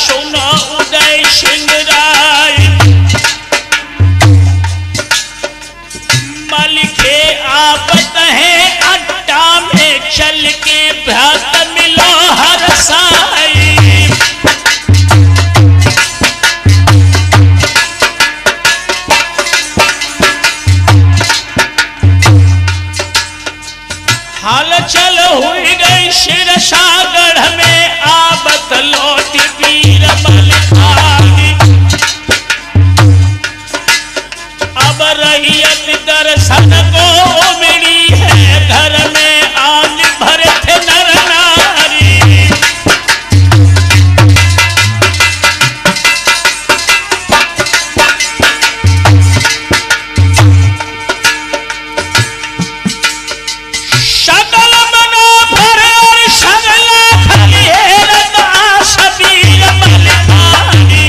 सुनो उदय सिंह राय, मलिके आवत है अड्डा में चल के भ्रात मिलो हर साई। हाल चल हुई गई सिरसागढ़ में आवत लौट वीर मलिकानी। अब रहियत दर्शन को मिली है घर में आज भरे थे नर नारी। सकल मनो भरे और सगला खलिहरत आस वीर मलिकानी।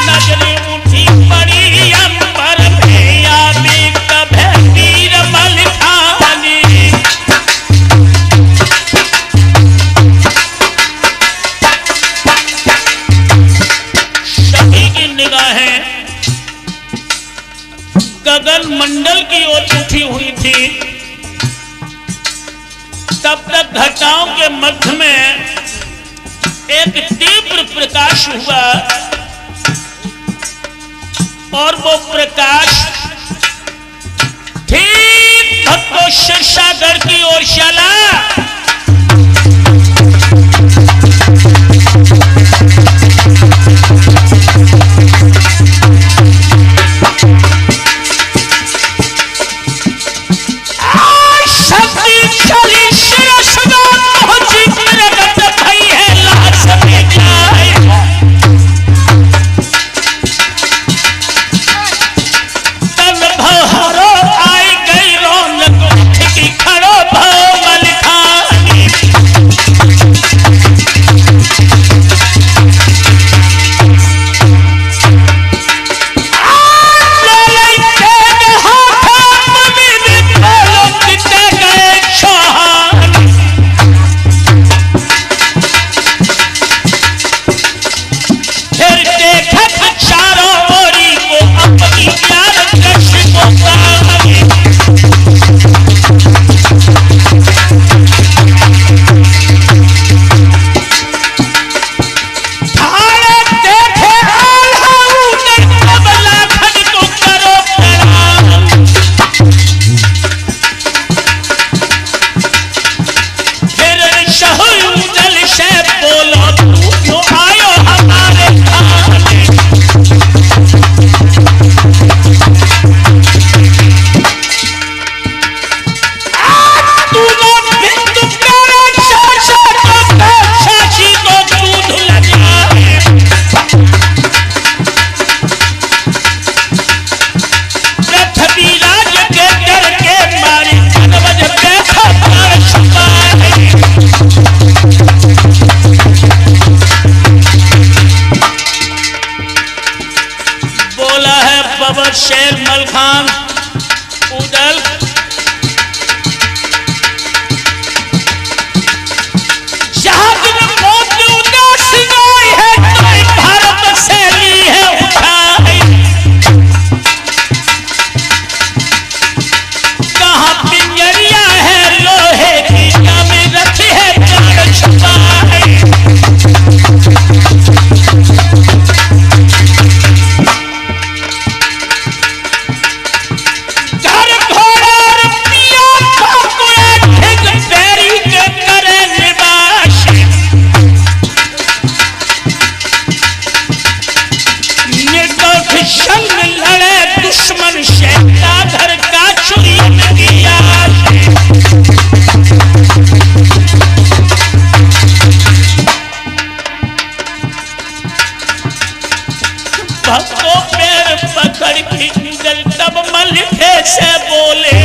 नजरें उठी पड़ी अंबर में आबी कभे वीर मलिकानी। सभी की निगाहें गगन मंडल की ओर उठी हुई थी। तब तक घटाओं के मध्य में एक तीव्र प्रकाश हुआ और वो प्रकाश ठीक भक्तों सिरसागढ़ की ओर चला। शेर मलखान उदल जहां मौत उदास गई है तो भारत से ली है उठाई। कहां पिंजरिया है लोहे की में रखी है जान छुपाई। भक्तों पैर पकड़ के तब मलिके से बोले,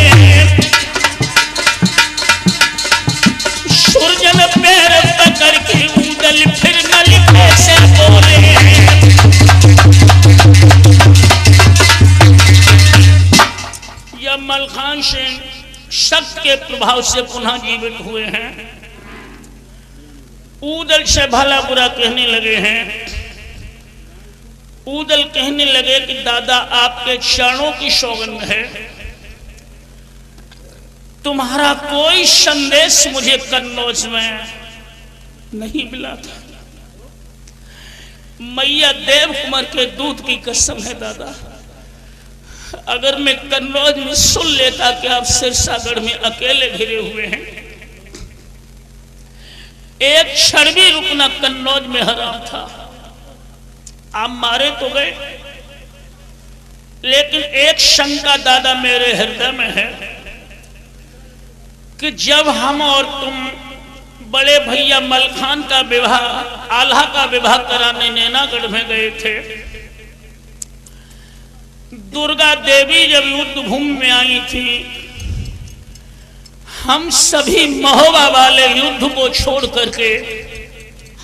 सुरजन पैर पकड़ के उदल फिर मलिके से बोले। यह मलखान सिंह शक के प्रभाव से पुनः जीवित हुए हैं। ऊदल से भला बुरा कहने लगे हैं। ऊदल कहने लगे कि दादा आपके चरणों की सौगंध है, तुम्हारा कोई संदेश मुझे कन्नौज में नहीं मिला था। मैया देव कुमार के दूध की कसम है दादा, अगर मैं कन्नौज में सुन लेता कि आप सिरसागढ़ में अकेले घिरे हुए हैं, एक क्षण भी रुकना कन्नौज में हराम था। आप मारे तो गए, लेकिन एक शंका दादा मेरे हृदय में है कि जब हम और तुम बड़े भैया मलखान का विवाह, आल्हा का विवाह कराने नैनागढ़ में गए थे, दुर्गा देवी जब युद्ध भूमि में आई थी, हम सभी महोबा वाले युद्ध को छोड़ करके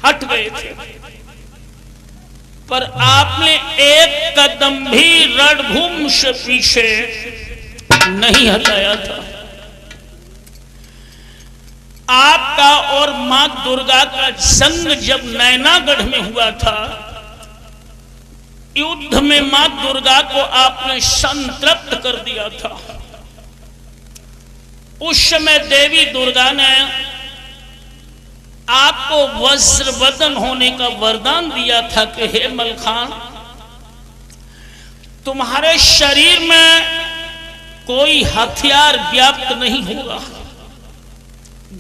हट गए थे, पर आपने एक कदम भी रणभूमि से पीछे नहीं हटाया था। आपका और मां दुर्गा का जंग जब नैनागढ़ में हुआ था, युद्ध में मां दुर्गा को आपने संतृप्त कर दिया था। उस समय देवी दुर्गा ने आपको वज्रवदन होने का वरदान दिया था कि हे मलखान, तुम्हारे शरीर में कोई हथियार व्याप्त नहीं होगा।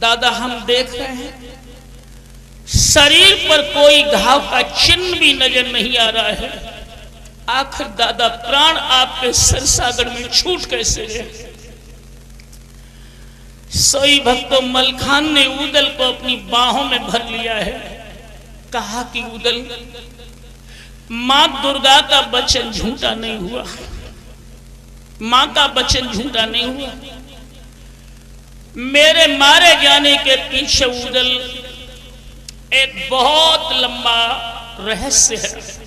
दादा हम देख रहे हैं शरीर पर कोई घाव का चिन्ह भी नजर नहीं आ रहा है। आखिर दादा प्राण आपके सिरसागढ़ में छूट कैसे गए? सोई भक्तों, मलखान ने ऊदल को अपनी बाहों में भर लिया है। कहा कि ऊदल, मां दुर्गा का वचन झूठा नहीं हुआ, मां का वचन झूठा नहीं हुआ। मेरे मारे जाने के पीछे ऊदल एक बहुत लंबा रहस्य है।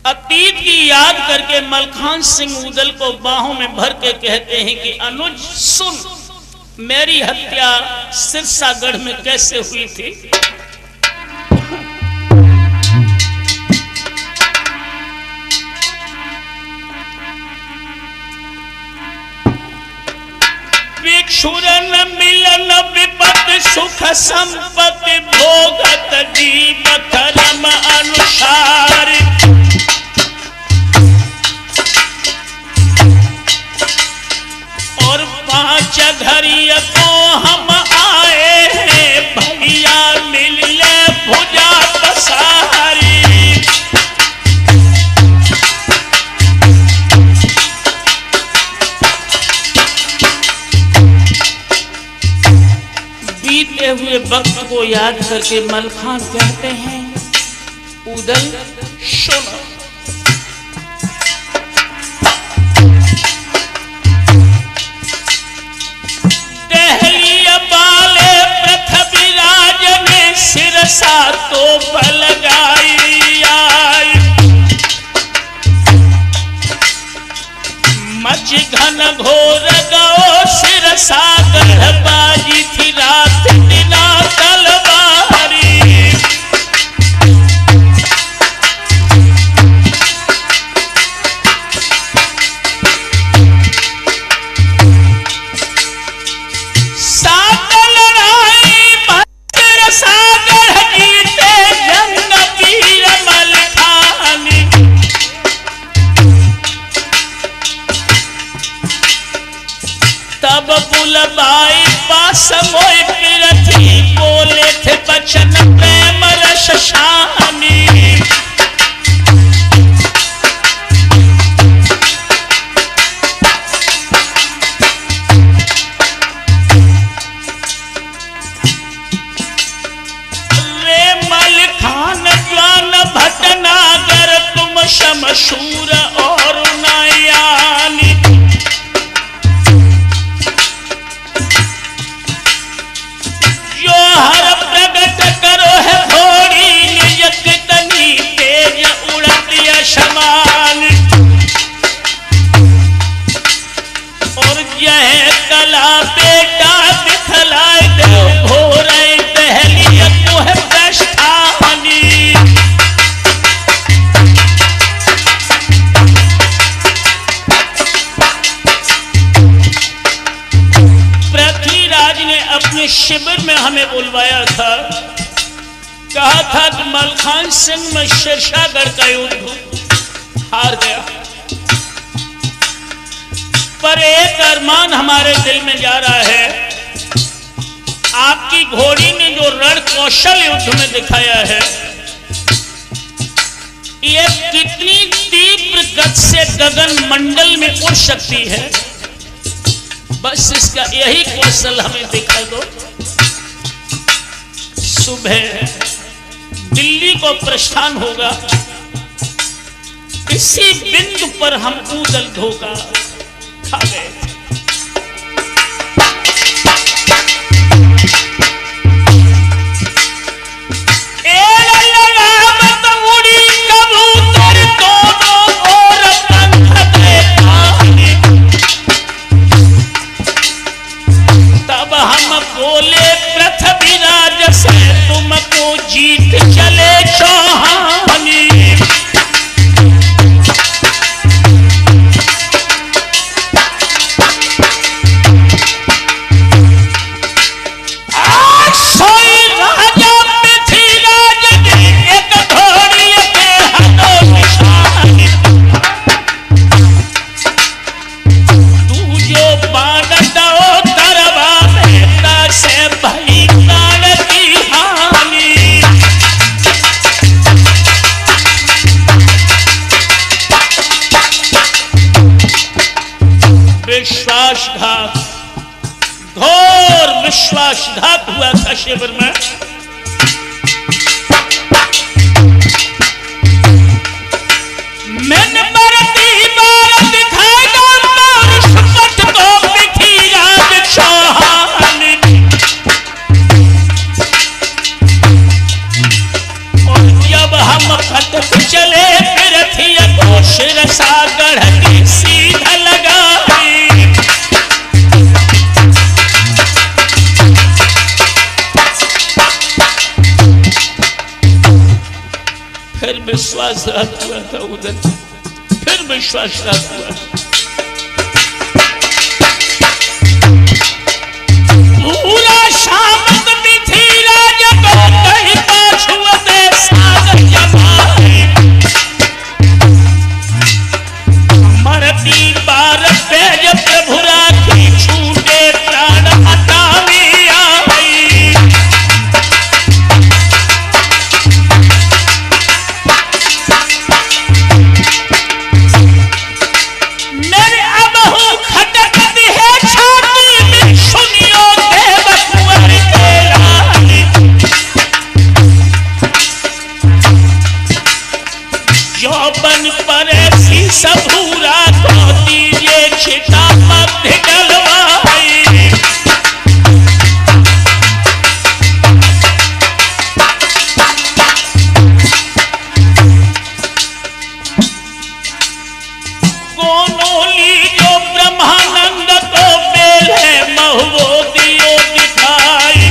अतीत की याद करके मलखान सिंह ऊदल को बाहों में भर के कहते हैं कि अनुज सुन, मेरी हत्या सिरसागढ़ में कैसे हुई थी। विक्षुरन मिलन विपत सुख संपत्ति भोगत जीव धर्म अनुसार। और 5 घरिया को हम आए हैं, भैया मिल ले भुजा पसारी। बीते हुए वक्त को याद करके मलखान कहते हैं, ऊदल सुनो, सिरसा तो बलगाई आई, मच घन घोर गो सिरसा गढ़बाजी थी रात दिना तलवारी। बुलबाई पास मोई पिरथी, बोले थे बचन प्रेम रस शानी। रे मलखान ज्वान भटनागर, तुम शमशूर और नयानी। हर प्रगट करो शिविर में हमें बुलवाया था, कहा था कि मलखान सिंह में शेरशाहगढ़ का युद्ध हार गया, पर एक अरमान हमारे दिल में जा रहा है। आपकी घोड़ी ने जो रण कौशल युद्ध में दिखाया है, ये कितनी तीव्र गति से गगन मंडल में उड़ सकती है, बस इसका यही कौशल हमें दिखा दो। सुबह दिल्ली को प्रस्थान होगा, इसी बिंदु पर हम ऊदल धोखा खा गए। तब हम बोले पृथ्वीराज से तुमको जीत चले चौहानी। विश्वासघात, घोर विश्वासघात हुआ था शिविर में। मैंने मरती बार दिखाएगा मानुष को पृथ्वीराज चौहान। और जब हम कटक चले पृथ्वी को शिरसागढ़ की सीधा लगा। फिर विश्वासघात हुआ था उधर, फिर विश्वासघात हुआ। पूरा शामत मिथिलाज को कहीं पाछुअते सागर जमाए। मरती बार पेज प्रभुरा की छूटे प्राण हटावी आई। मेरे अब हूँ खटकती है छाती में, सुनियो देव कुंवर के रानी। यौवन पर ऐसी सबूरा को दीजिए छिटा मध्य डलवाई। कोनोली जो ब्रह्मानंद को बेल है महुओ दियो दिखाई।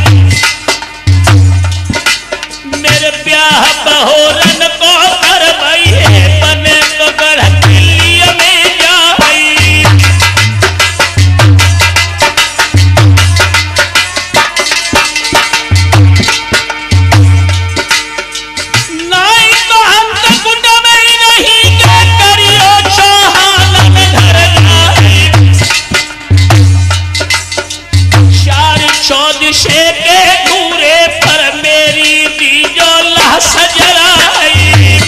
मेरे ब्याह बहोरन को करवाई है, बने तो गढ़ दिल्ली में जाई। नाई तो अंत कुंड में ही नहीं के करियो चौहान घर जाई। चार चौदिशे के घूरे पर मेरी बीजो लह सजराई।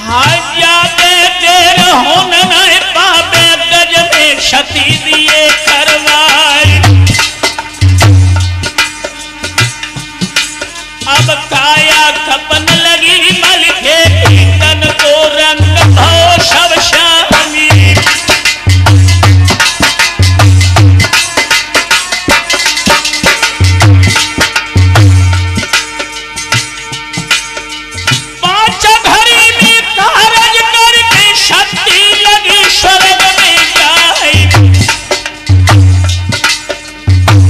हाँ जाते देर होन नहीं पावे, गज में क्षति दिए करवाई। अब काया कपन लगी मलके की, तन को रंग भो सब शामी। पांच घड़ी में कारज करके शक्ति लगी स्वर्ग में जाई।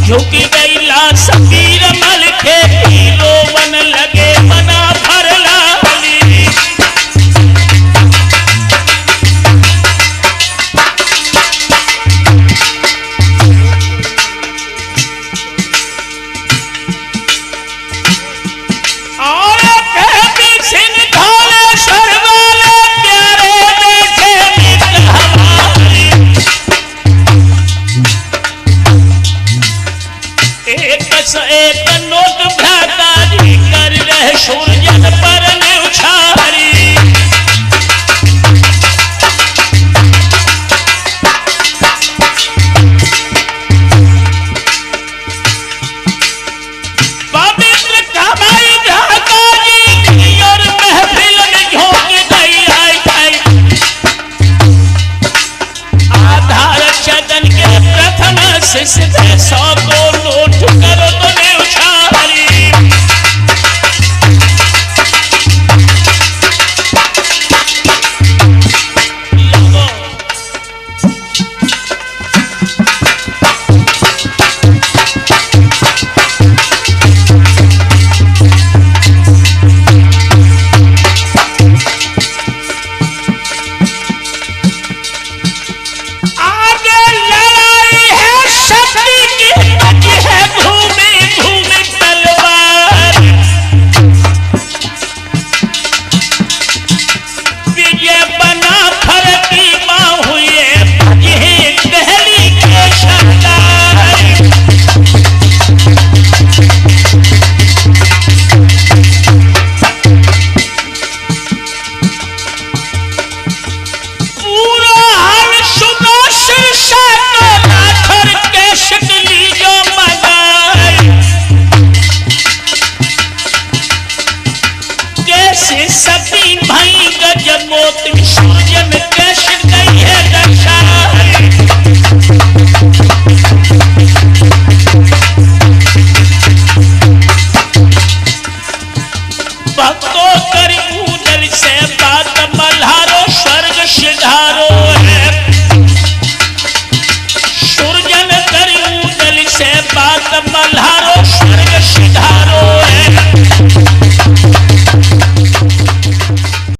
झुक गई लाश वीर मल के, रोवन लगे मना भर लाली। कैसे दे 100 को